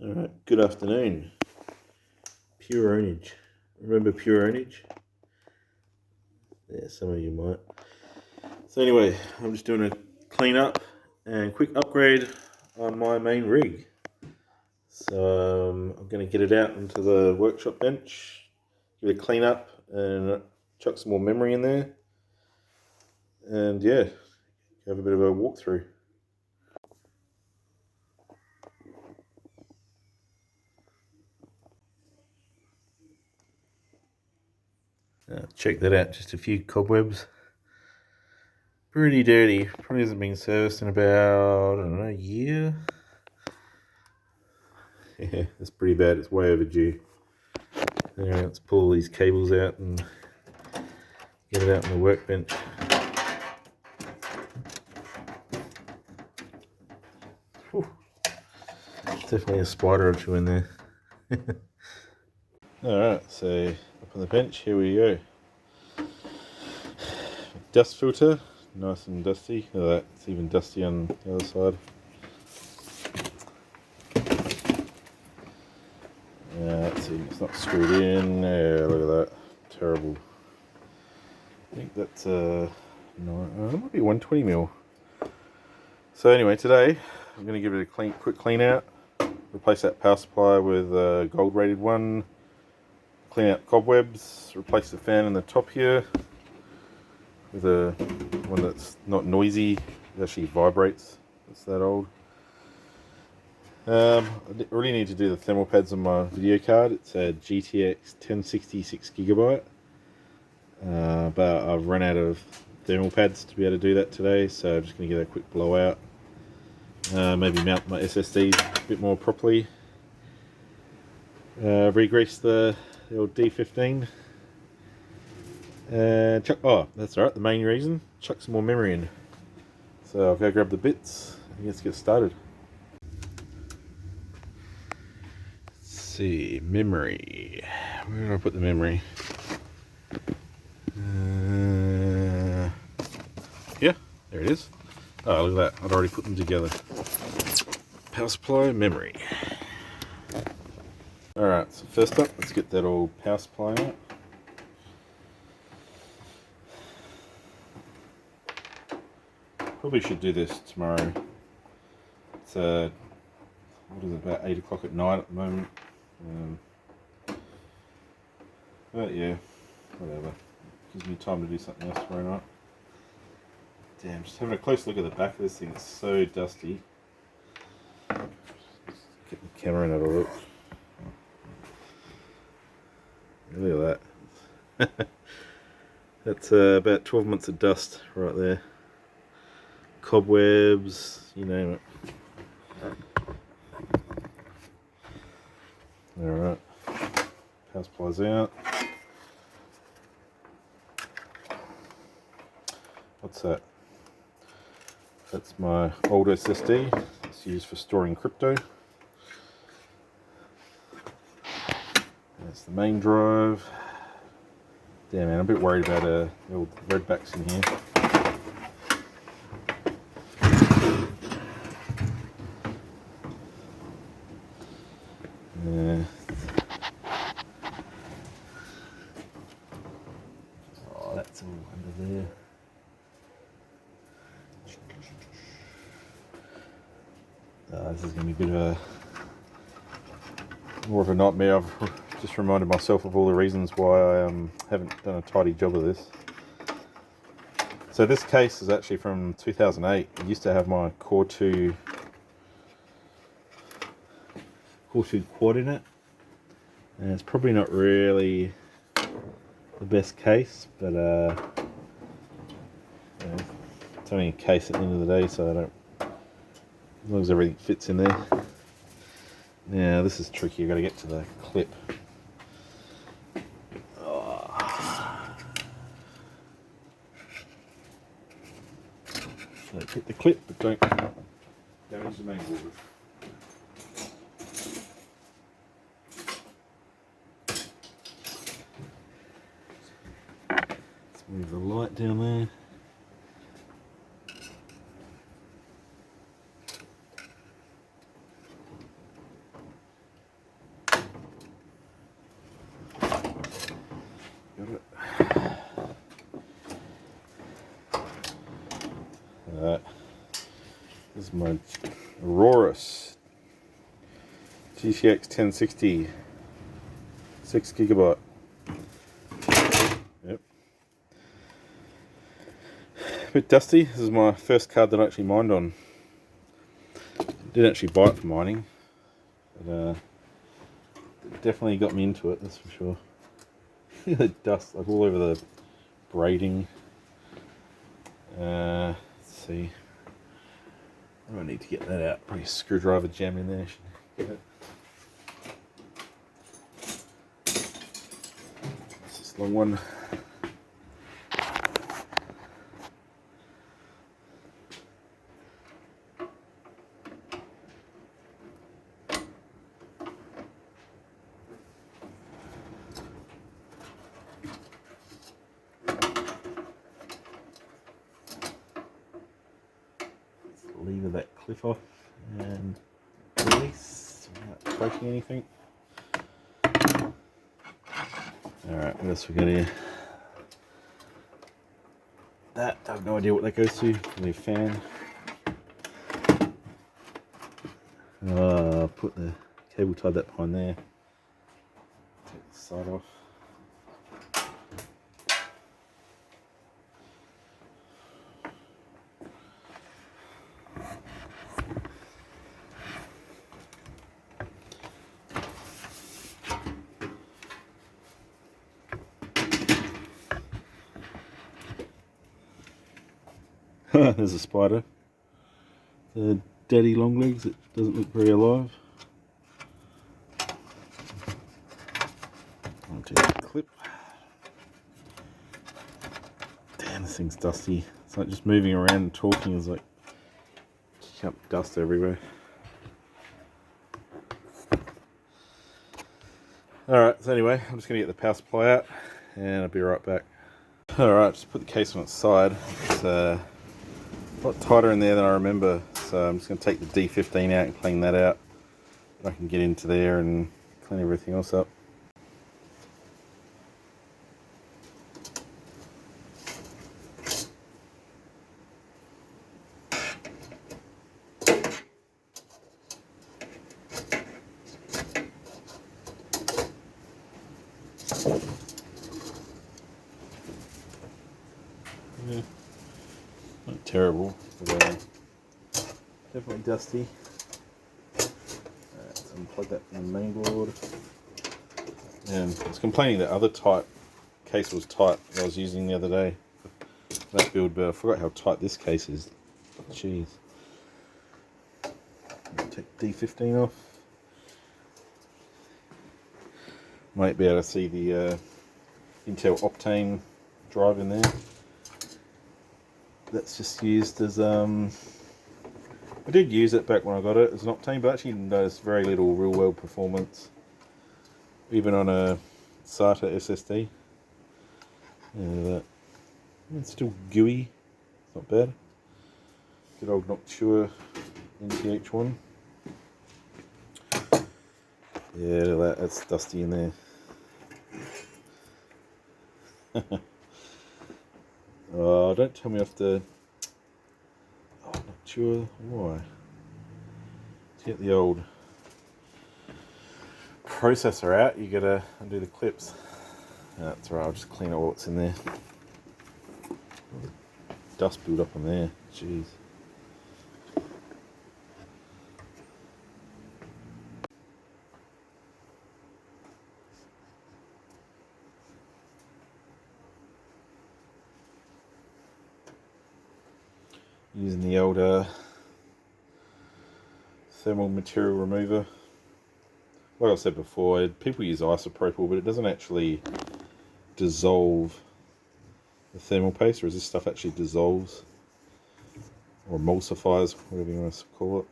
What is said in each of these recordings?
Alright, good afternoon. Pure Ownage. Remember Pure Ownage? Yeah, some of you might. So anyway, I'm just doing a clean up and quick upgrade on my main rig. So I'm going to get it out into the workshop bench, give it a clean up and chuck some more memory in there. And yeah, have a bit of a walkthrough. Check that out, just a few cobwebs. Pretty dirty, probably hasn't been serviced in about, I don't know, a year. Yeah, it's pretty bad, it's way overdue. Anyway, let's pull these cables out and get it out on the workbench. Whew. Definitely a spider or two in there. Alright, so up on the bench, here we go. Dust filter, nice and dusty. Look at that, it's even dusty on the other side. Let's see, it's not screwed in. Yeah, look at that, terrible. I think that's no, it might be 120mm. So anyway, today I'm going to give it a quick clean out. Replace that power supply with a gold rated one. Clean out cobwebs. Replace the fan in the top here with a one that's not noisy. It actually vibrates. It's that old. I really need to do the thermal pads on my video card. It's a GTX 1060 6GB. But I've run out of thermal pads to be able to do that today, so I'm just going to give that a quick blowout. Maybe mount my SSDs a bit more properly. Re-grease the old D15. Oh, that's alright, the main reason. Chuck some more memory in. So I'll go grab the bits and let's get started. Let's see, memory. Where did I put the memory? Yeah, there it is. Oh, look at that. I'd already put them together. Power supply, memory. Alright, so first up, let's get that old power supply out. Probably should do this tomorrow. It's what is it, about 8 o'clock at night at the moment. But yeah, whatever. Gives me time to do something else tomorrow night. Damn, just having a close look at the back of this thing, it's so dusty. Get the camera and have a look. Look at that. That's about 12 months of dust right there. Cobwebs, you name it. Alright, power supplies out. What's that? That's my old SSD. It's used for storing crypto. That's the main drive. Damn man, I'm a bit worried about the old redbacks in here. Yeah. Oh, that's all under there. This is going to be a bit of more of a nightmare. I've just reminded myself of all the reasons why I haven't done a tidy job of this. So this case is actually from 2008. It used to have my Core 2 quad in it, and it's probably not really the best case, but you know, it's only a case at the end of the day, so I don't, as long as everything fits in there. Now this is tricky, I've got to get to the clip. So hit the clip, but don't damage the main board. Let's move the light down there. This is my Aurorus GTX 1060, 6GB. Yep. A bit dusty. This is my first card that I actually mined on. Didn't actually buy it for mining, but it definitely got me into it, that's for sure. The dust like all over the braiding. Let's see. I need to get that out. Probably a screwdriver jam in there. Get it. It's this long one. Lever that clip off and release without breaking anything. Alright, what else we got here? That, I have no idea what that goes to. Probably a fan. Put the cable tied that behind there. Take the side off. There's a spider. The daddy long legs. It doesn't look very alive. Onto the clip. Damn, this thing's dusty. It's like just moving around and talking is like kicking up dust everywhere. Alright, so anyway, I'm just going to get the power supply out and I'll be right back. Alright, just put the case on its side. It's a lot tighter in there than I remember, so I'm just going to take the D15 out and clean that out. I can get into there and clean everything else up. Yeah, not terrible, but definitely dusty. Alright, so unplug that from the main board. And I was complaining that other type case was tight that I was using the other day. That build, but I forgot how tight this case is. Jeez. Take D15 off. Might be able to see the Intel Optane drive in there. That's just used as I did use it back when I got it as an Optane, but actually does very little real world performance, even on a SATA SSD. Yeah, it's still gooey. It's not bad. Good old Noctua NTH1. Yeah, that's dusty in there. Oh, don't tell me I have to. Oh, not sure why. To get the old processor out, you gotta undo the clips. That's right, I'll just clean up what's in there. Dust build up on there, jeez. Using the old thermal material remover. Like I said before, people use isopropyl, but it doesn't actually dissolve the thermal paste, whereas this stuff actually dissolves or emulsifies, whatever you want to call it.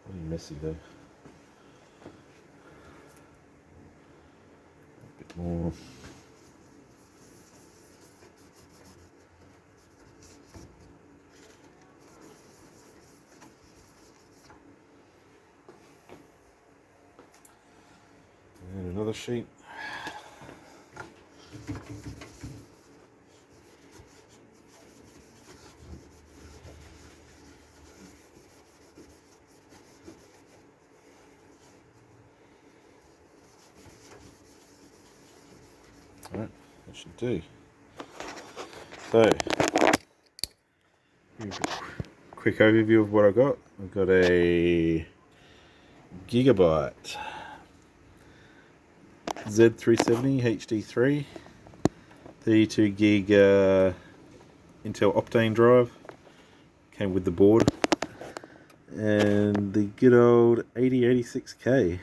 Pretty messy though. A bit more. sheet. Alright, that should do. So, here's a quick overview of what I got. I've got a Gigabyte Z370 HD3, 32 gig Intel Optane drive, came with the board, and the good old 8086K.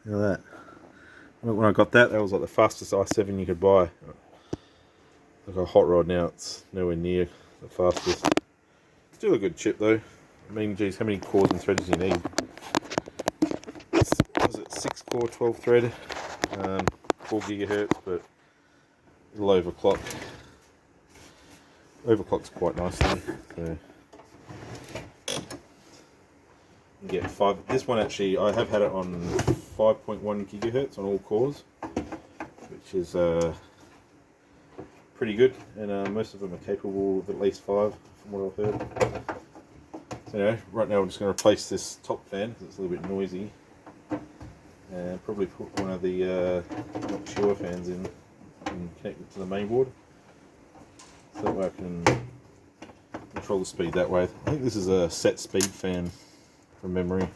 Look at that. When I got that, that was like the fastest i7 you could buy. Like a hot rod now, it's nowhere near the fastest. Still a good chip though. I mean, geez, how many cores and threads do you need? Was it 6 core, 12 thread, 4 gigahertz, but it'll overclock. Overclocks quite nicely. So you get 5. This one actually, I have had it on 5.1 gigahertz on all cores, which is pretty good, and most of them are capable of at least 5 from what I've heard. So anyway, right now I'm just going to replace this top fan because it's a little bit noisy, and probably put one of the Noctua fans in and connect it to the main board, so that way I can control the speed that way. I think this is a set speed fan from memory.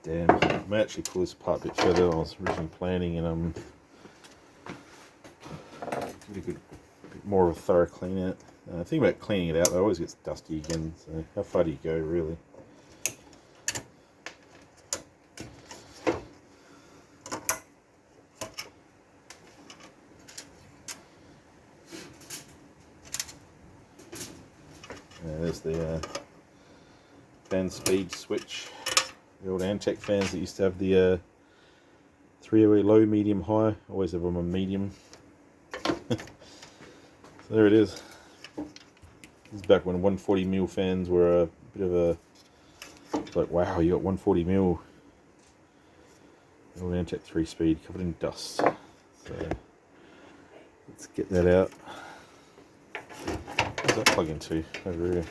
Damn, I may actually pull this apart a bit further than I was originally planning, and give it a bit more of a thorough clean out. The thing about cleaning it out, though, it always gets dusty again, so how far do you go, really? There's the fan speed switch. The old Antec fans that used to have the 308 low, medium, high. Always have them on medium. So there it is. This is back when 140mm fans were a bit of a... like, wow, you got 140mm. Old Antec 3-speed covered in dust. So let's get that out. Where's that plug into? Over here.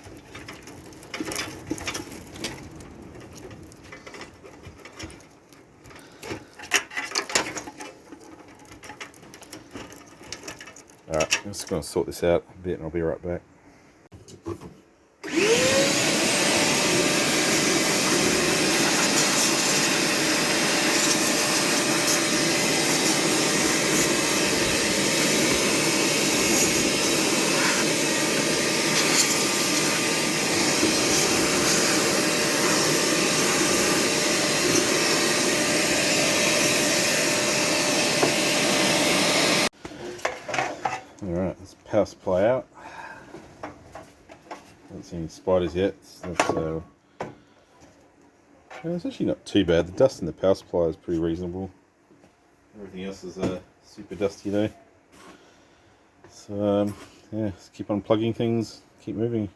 Alright, I'm just going to sort this out a bit and I'll be right back. Alright, let's power supply out. Haven't seen any spiders yet. So it's actually not too bad. The dust in the power supply is pretty reasonable. Everything else is super dusty though. So yeah, let's keep on plugging things, keep moving.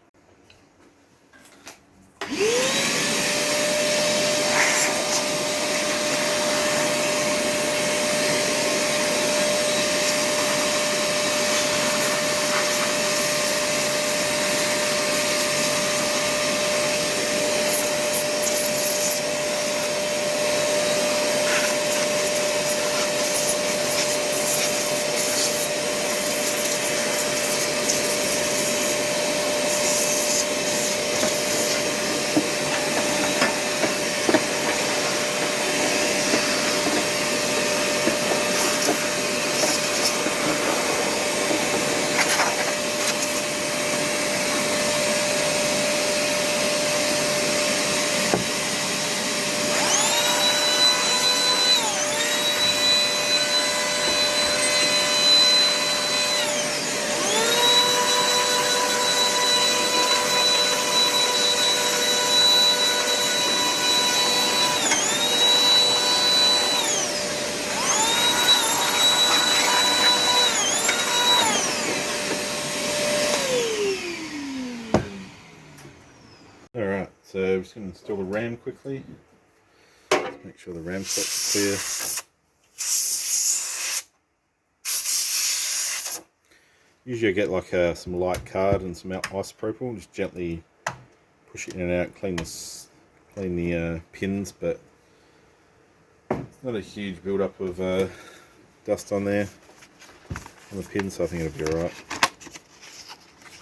Alright, so I'm just going to install the RAM quickly. It's Make sure the ram stops are clear. Usually I get like some light card and some isopropyl, just gently push it in and out, clean the pins, but it's not a huge build-up of dust on there on the pins, so I think it'll be alright.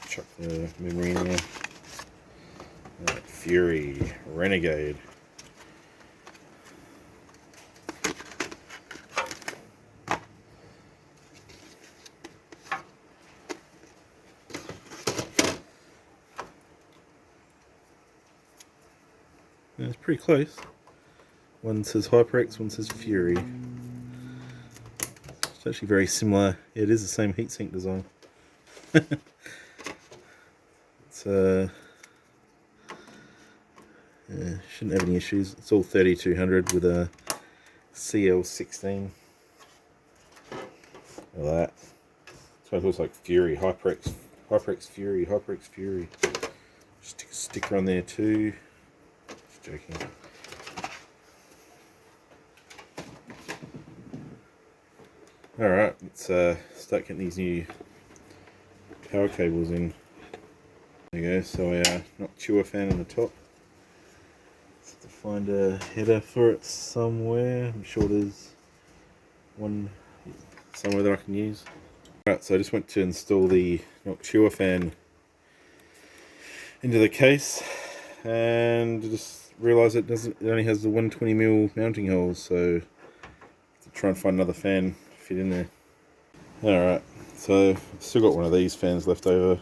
Chuck the memory in there. Fury, Renegade. Yeah, it's pretty close. One says HyperX, one says Fury. It's actually very similar. Yeah, it is the same heatsink design. It's yeah, shouldn't have any issues. It's all 3200 with a CL16. Look at that. So it looks like Fury, HyperX Fury, HyperX Fury. Stick a sticker on there too. Just joking. Alright, let's start getting these new power cables in. There you go, so our Noctua fan on the top. Let's have to find a header for it somewhere. I'm sure there's one somewhere that I can use. Alright, so I just went to install the Noctua fan into the case and just realised it only has the 120mm mounting holes, so to try and find another fan to fit in there. Alright, so I've still got one of these fans left over.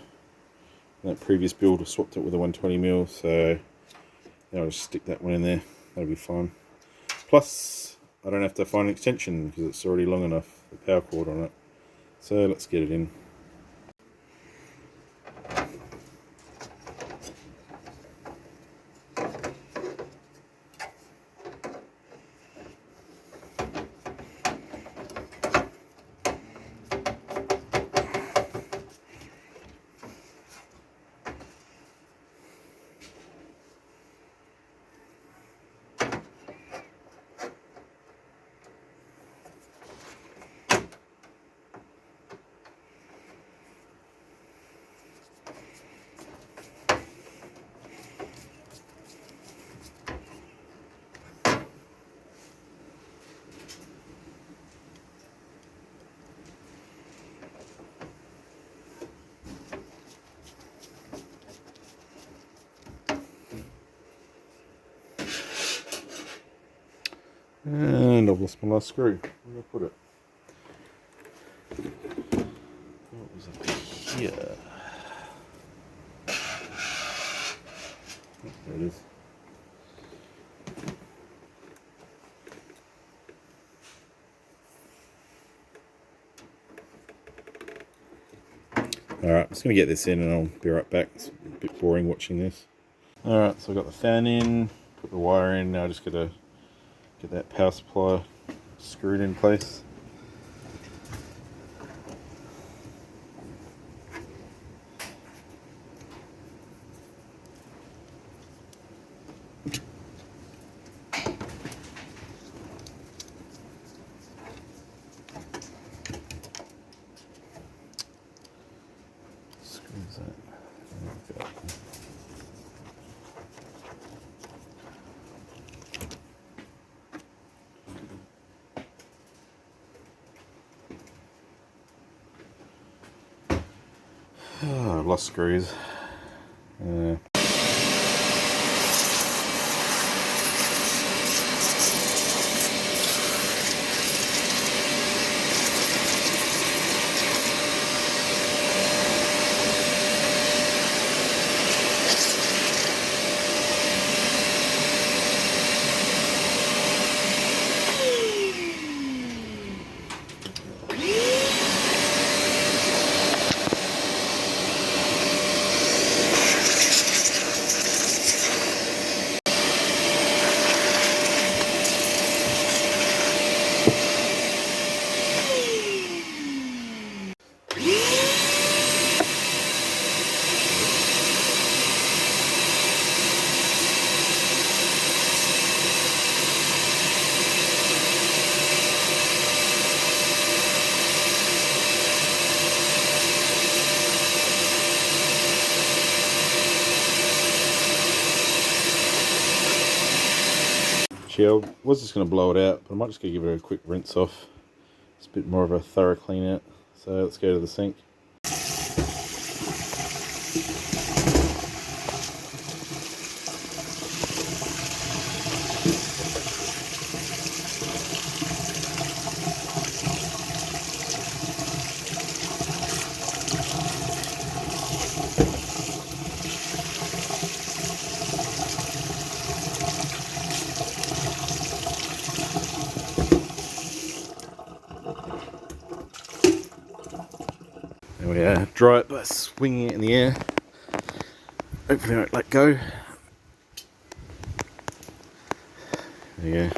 That previous build I swapped it with a 120mm, so now I'll just stick that one in there. That'll be fine. Plus, I don't have to find an extension because it's already long enough, the power cord on it. So let's get it in. And I've lost my last screw. Where did I put it? What was up here? There it is. Alright, I'm just going to get this in and I'll be right back. It's a bit boring watching this. Alright, so I've got the fan in, put the wire in, now I just got to get that power supply screwed in place. Screws that. Okay. Oh, I've lost screws. Actually, I was just going to blow it out, but I might just go give it a quick rinse off. It's a bit more of a thorough clean out. So let's go to the sink. There we are. Dry it by swinging it in the air. Hopefully it won't let go. There you go.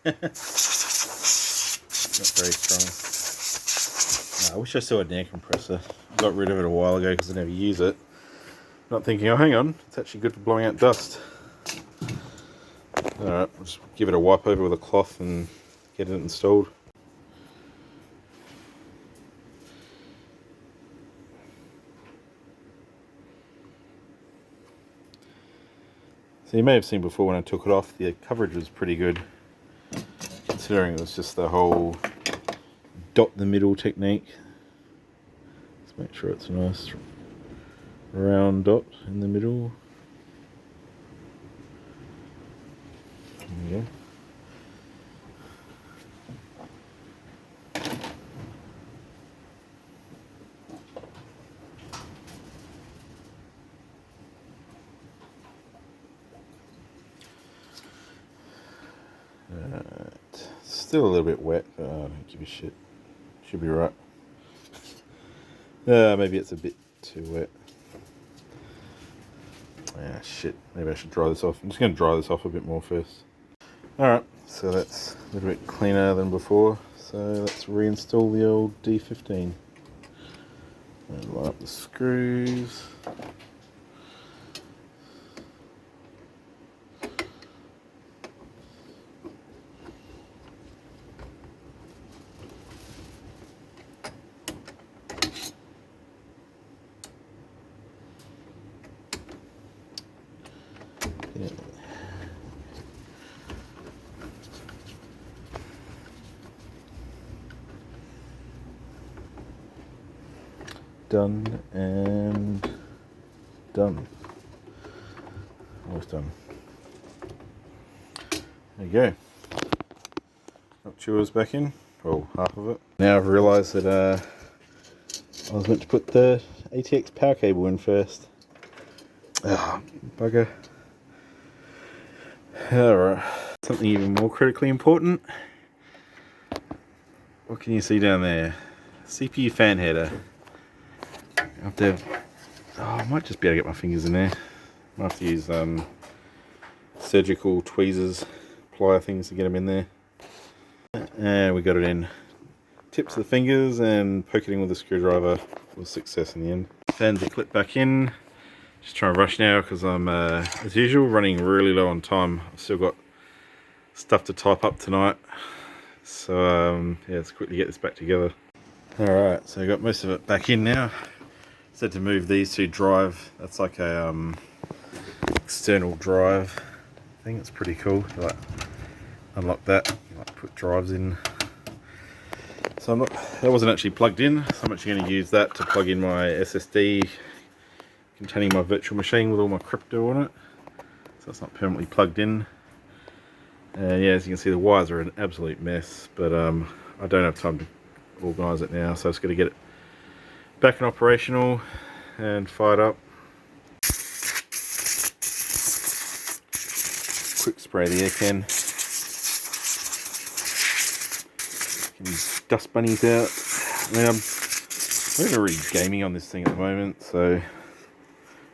Not very strong. I wish I still had an air compressor. I got rid of it a while ago because I never use it. Not thinking, oh hang on, it's actually good for blowing out dust. Alright, I'll just give it a wipe over with a cloth and get it installed. So you may have seen before when I took it off, the coverage was pretty good. Considering it was just the whole dot in the middle technique. Let's make sure it's a nice round dot in the middle. There we go. Still a little bit wet, but I don't give a shit. Should be right. Maybe it's a bit too wet. Ah, shit. Maybe I should dry this off. I'm just going to dry this off a bit more first. Alright, so that's a little bit cleaner than before. So let's reinstall the old D15. And line up the screws. Yeah. Done and done. Almost done. There you go. Got chewers back in, well, half of it. Now I've realised that I was meant to put the ATX power cable in first. Ah, bugger. Alright, something even more critically important. What can you see down there? CPU fan header. I have to, I might just be able to get my fingers in there. I have to use surgical tweezers, plier things to get them in there. And we got it in. Tips of the fingers and poke it in with a screwdriver was success in the end. Fans are clipped back in. Just trying to rush now because I'm, as usual, running really low on time. I've still got stuff to type up tonight. So, yeah, let's quickly get this back together. Alright, so I got most of it back in now. Said to move these to drive. That's like a external drive thing. It's pretty cool. You like unlock that, you like put drives in. So that wasn't actually plugged in, so I'm actually going to use that to plug in my SSD containing my virtual machine with all my crypto on it. So it's not permanently plugged in. Yeah, as you can see, the wires are an absolute mess, but I don't have time to organise it now, so I'm just going to get it back and operational and fired up. Quick spray of the air can. Get dust bunnies out. I mean, I'm not really gaming on this thing at the moment, so it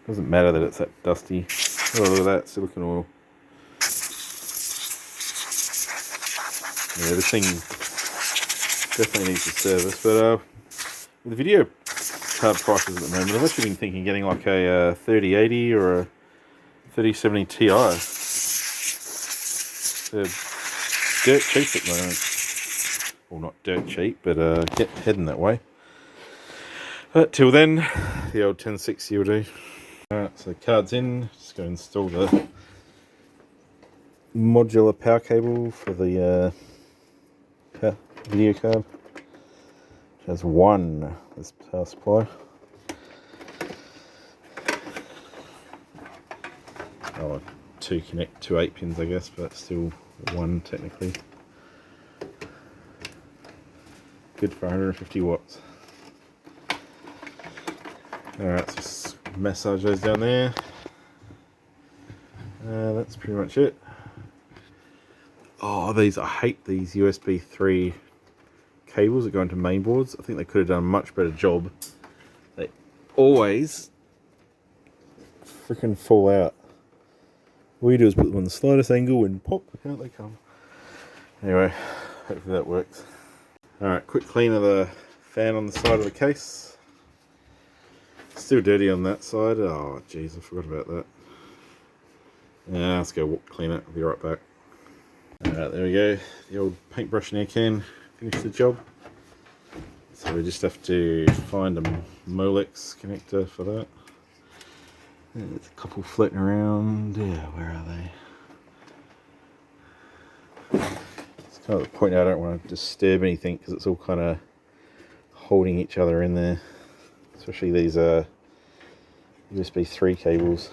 doesn't matter that it's that dusty. Oh, look at that, silicone oil. Yeah, this thing definitely needs a service, but with the video card prices at the moment, I've actually been thinking getting like a 3080 or a 3070 Ti. They're dirt cheap at the moment. Well, not dirt cheap, but heading that way. But till then, the old 1060 will do. Alright, so the card's in. Just go install the modular power cable for the video card. It has this power supply. Oh, two 8 pins, I guess, but still one technically. Good for 150 watts. Alright, so just massage those down there. That's pretty much it. Oh, I hate these USB 3 cables that go into main boards. I think they could have done a much better job. They always freaking fall out. All you do is put them on the slightest angle and pop, out they come. Anyway, hopefully that works. Alright, quick clean of the fan on the side of the case. Still dirty on that side. Oh jeez, I forgot about that. Yeah, let's go clean it. I'll be right back. Alright, there we go. The old paintbrush and air can finished the job. So we just have to find a Molex connector for that. There's a couple floating around. Yeah, where are they? It's kind of the point I don't want to disturb anything because it's all kind of holding each other in there. Especially these USB 3 cables.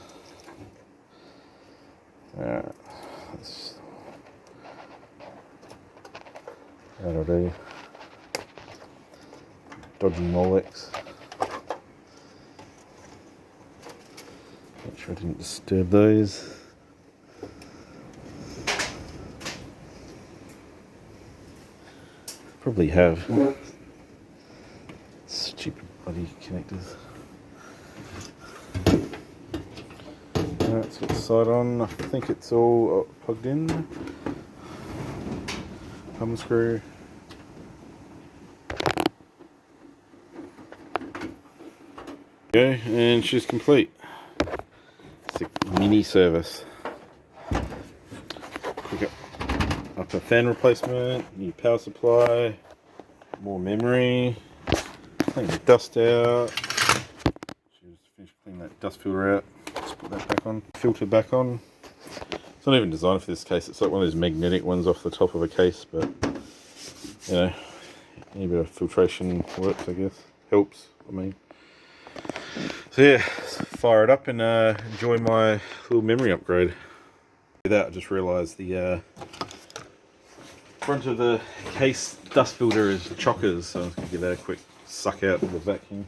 That'll do. Dodgy Molex. Make sure I didn't disturb those. Probably have. Stupid bloody connectors. Let's get the side on. I think it's all plugged in. Thumb screw. Okay, and she's complete. It's a mini service. Quick up a fan replacement, new power supply, more memory, clean the dust out. Just finished cleaning that dust filter out. Just put that back on. Filter back on. It's not even designed for this case. It's like one of those magnetic ones off the top of a case, but you know, any bit of filtration works, I guess. Helps, I mean. So yeah, fire it up and enjoy my little memory upgrade. With that, I just realised the front of the case dust filter is chockers, so I'm going to give that a quick suck out with the vacuum.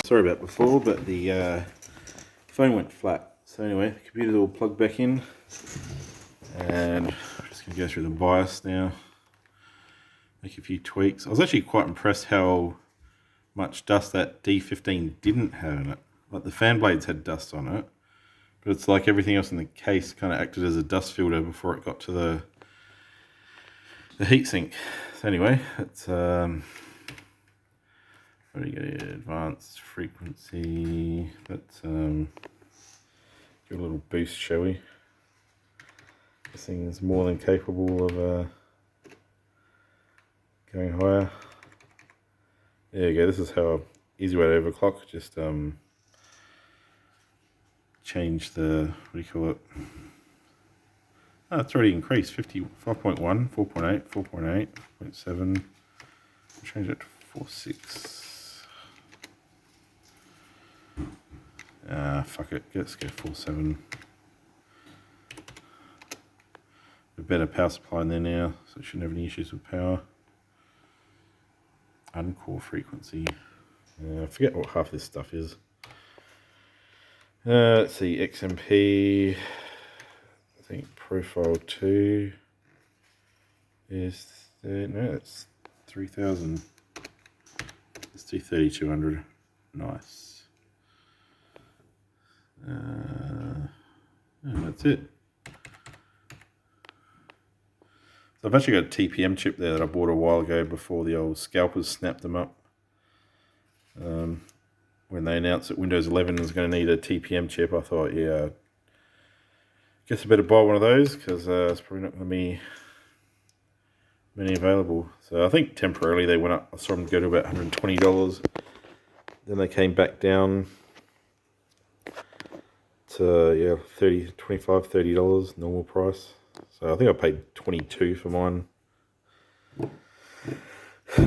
Sorry about before, but the phone went flat. So anyway, the computer's all plugged back in, and I'm just going to go through the BIOS now, make a few tweaks. I was actually quite impressed how much dust that D15 didn't have in it. Like the fan blades had dust on it, but it's like everything else in the case kind of acted as a dust filter before it got to the heatsink. So anyway, it's what do you get here? Advanced frequency. Let's give a little boost, shall we? This thing is more than capable of going higher. There you go. This is how easy way to overclock. Just change the, what do you call it? Oh, it's already increased. 5.1, 4.8, 4.8, 4.7. Change it to 4.6. Fuck it, let's go 4.7. A better power supply in there now, so it shouldn't have any issues with power. Uncore frequency. I forget what half this stuff is. Let's see, XMP. I think profile 2 is no, it's 3000. Let's do 3200. Nice. And that's it. So I've actually got a TPM chip there that I bought a while ago before the old scalpers snapped them up. When they announced that Windows 11 was going to need a TPM chip, I thought, yeah, I guess I better buy one of those because it's probably not going to be many available. So I think temporarily they went up. I saw them go to about $120. Then they came back down to, yeah, $30 normal price. So I think I paid $22 for mine.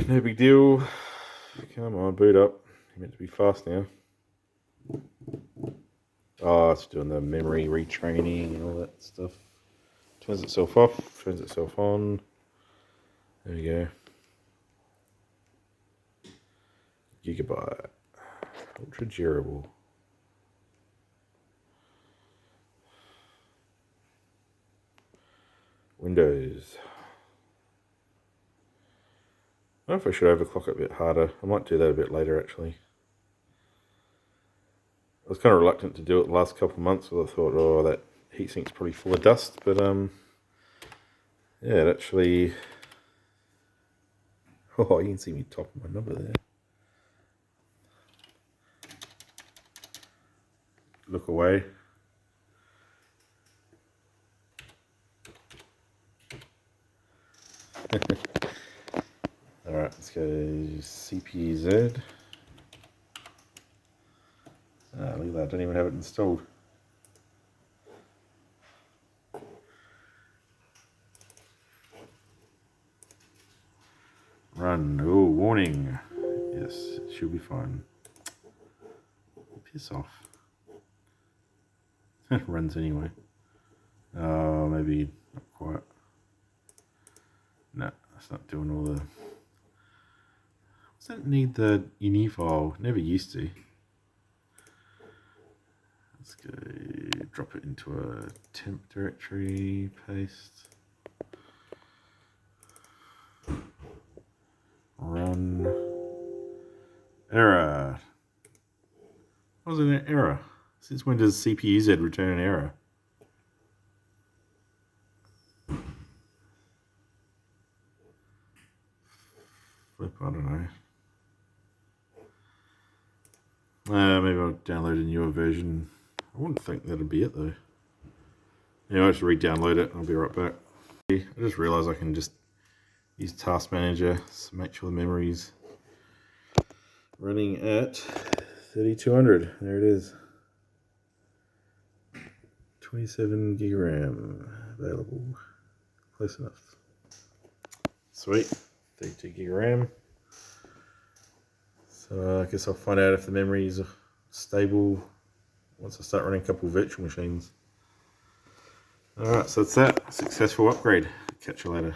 No big deal. Come on, boot up. You're meant to be fast now. Oh, it's doing the memory retraining and all that stuff. Turns itself off, turns itself on. There we go. Gigabyte. Ultra durable. Windows. I don't know if I should overclock it a bit harder. I might do that a bit later actually. I was kind of reluctant to do it the last couple of months because I thought, oh, that heatsink's probably full of dust, but yeah, it actually, oh, you can see me top of my number there. Look away. Alright, let's go CPU-Z. Ah, look at that, I don't even have it installed. Run. Oh, warning. Yes, it should be fine. Piss off. Runs anyway. Oh, maybe not quite. No, it's not doing all the... Does that need the ini file? Never used to. Let's go drop it into a temp directory, paste. Run. Error. What was an error? Since when does CPU-Z return an error? Flip, I don't know. Maybe I'll download a newer version. I wouldn't think that'd be it though. Yeah, I'll just re-download it and I'll be right back. I just realised I can just use Task Manager to make sure the memory's running at 3200. There it is. 27 gig RAM available. Close enough. Sweet. 32 gig RAM. So I guess I'll find out if the memory is stable once I start running a couple of virtual machines. Alright, so that's that. Successful upgrade. Catch you later.